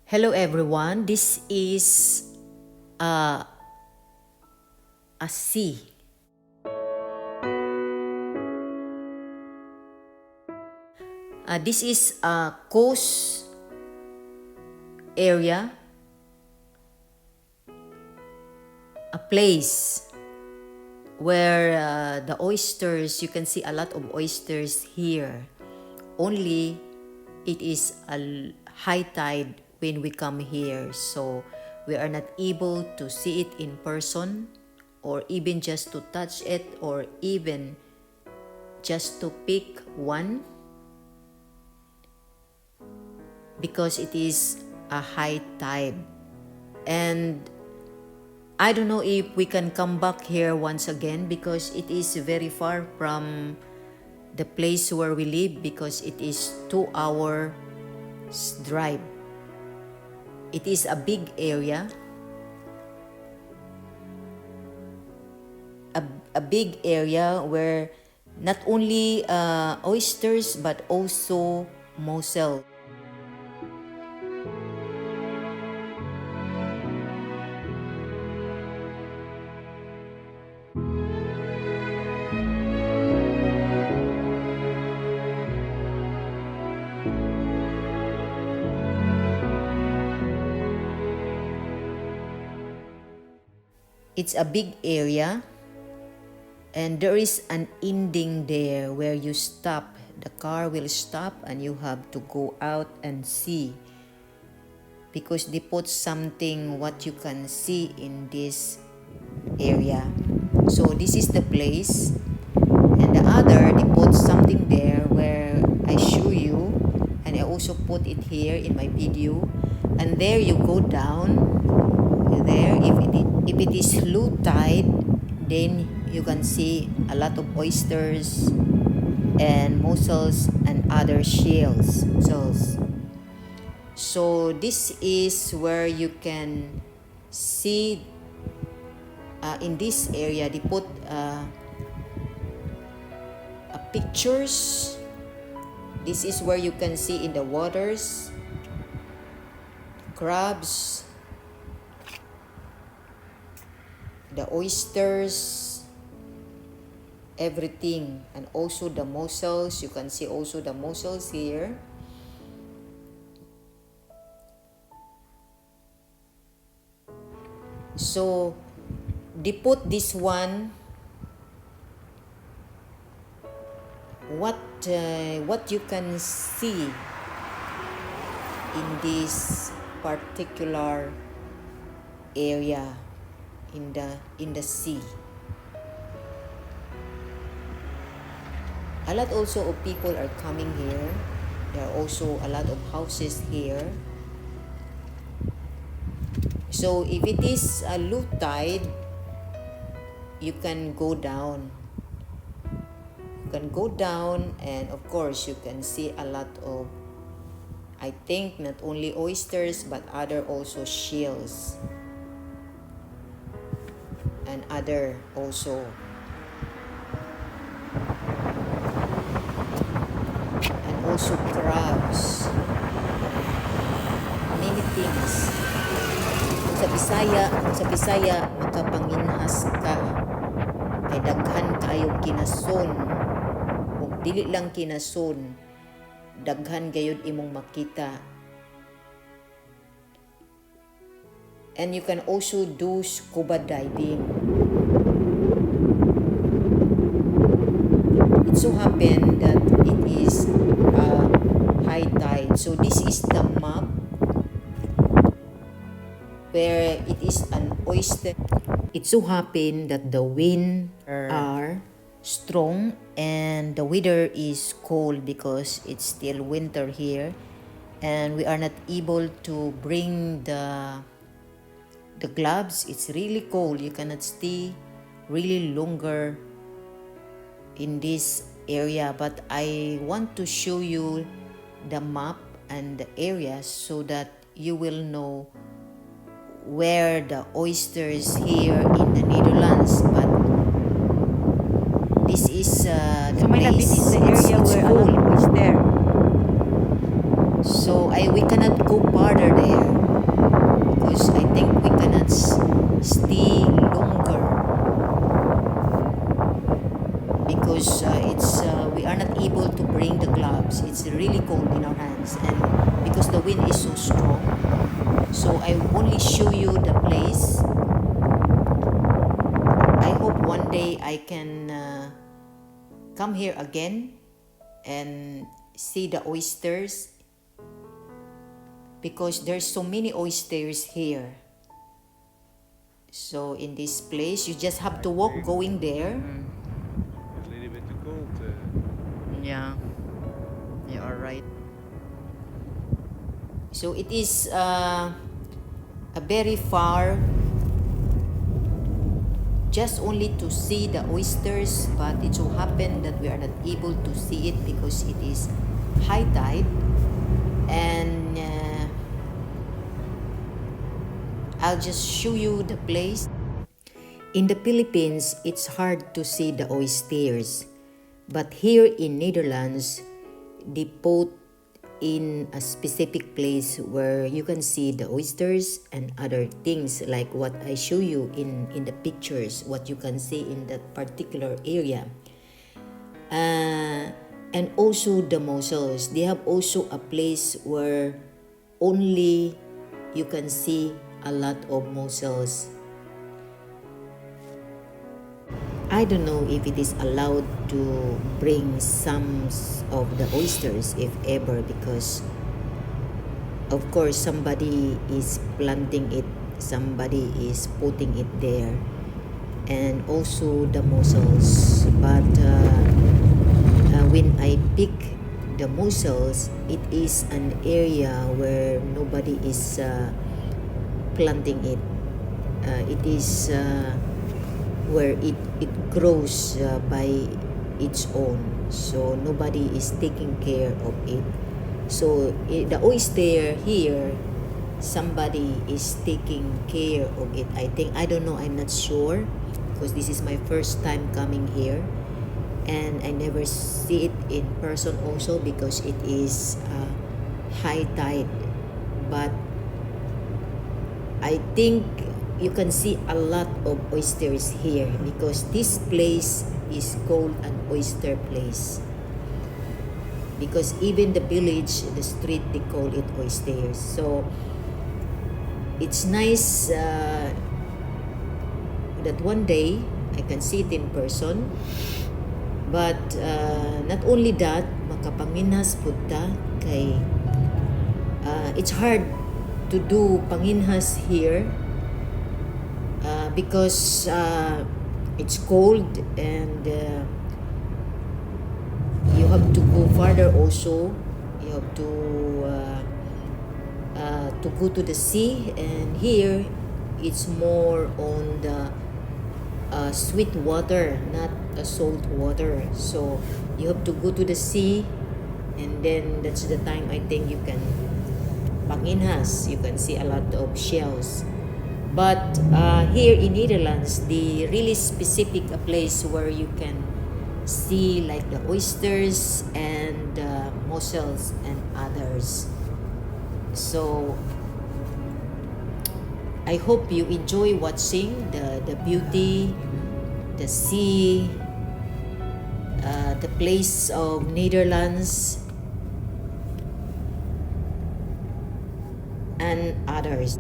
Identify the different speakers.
Speaker 1: Hello everyone, this is uh, a sea. This is a coast area, a place where the oysters, you can see a lot of oysters here. Only it is a high tide when we come here, so we are not able to see it in person or even just to touch it or even just to pick one because it is a high tide. And I don't know if we can come back here once again because it is very far from the place where we live because it is 2 hours drive. It is a big area, a big area where not only oysters but also mussel. It's a big area and there is an ending there where you stop. The car will stop and you have to go out and see because they put something what you can see in this area. So this is the place, and the other they put something there where I show you, and I also put it here in my video. And there you go down there. If it is low tide, then you can see a lot of oysters and mussels and other shells. So this is where you can see in this area they put pictures. This is where you can see in the waters crabs, the oysters, everything, and also the mussels. You can see also the mussels here. So they put this one what you can see in this particular area in the sea. A lot also of people are coming here. There are also a lot of houses here. So if it is a low tide, you can go down. You can go down, and of course you can see a lot of, I think, not only oysters but other also shells and other also and also crabs, many things. Sa Bisaya makapanginhas ka kay daghan kayo kinason, ug dili lang kinason, daghan gayud imong makita. And you can also do scuba diving. It so happened that it is high tide. So this is the map where it is an oyster. It so happened that the wind are strong and the weather is cold because it's still winter here, and we are not able to bring the gloves. It's really cold. You cannot stay really longer in this area, but I want to show you the map and the area so that you will know where the oysters here in the Netherlands. But this is the place.
Speaker 2: This is the area where a lot of oyster.
Speaker 1: So So we cannot go farther there because I think we cannot stay longer because it's we are not able to bring the gloves. It's really cold in our hands, and because the wind is so strong. So I only show you the place. I hope one day I can come here again and see the oysters because there's so many oysters here. So in this place, you just have to walk going there.
Speaker 2: A little bit too cold.
Speaker 1: Yeah, you are right. So it is a very far, just only to see the oysters, but it so happened that we are not able to see it because it is high tide, and I'll just show you the place. In the Philippines, it's hard to see the oysters, but here in Netherlands, they put in a specific place where you can see the oysters and other things like what I show you in the pictures, what you can see in that particular area. And also the mussels. They have also a place where only you can see a lot of mussels. I don't know if it is allowed to bring some of the oysters, if ever, because of course somebody is planting it, somebody is putting it there, and also the mussels. But when I pick the mussels, it is an area where nobody is planting it. It is where it grows by its own, so nobody is taking care of it. So the oyster here, somebody is taking care of it, I think. I don't know, I'm not sure because this is my first time coming here and I never see it in person also because it is high tide. But I think you can see a lot of oysters here because this place is called an oyster place, because even the village, the street, they call it oysters. So it's nice that one day I can see it in person. But not only that, makapanginhas pud ta kay it's hard to do panginhas here because it's cold, and you have to go farther also. You have to go to the sea, and here it's more on the sweet water, not salt water. So you have to go to the sea, and then that's the time I think you can panginhas. You can see a lot of shells. But here in Netherlands, the really specific place where you can see like the oysters and mussels and others. So I hope you enjoy watching the beauty, the sea, the place of Netherlands and others.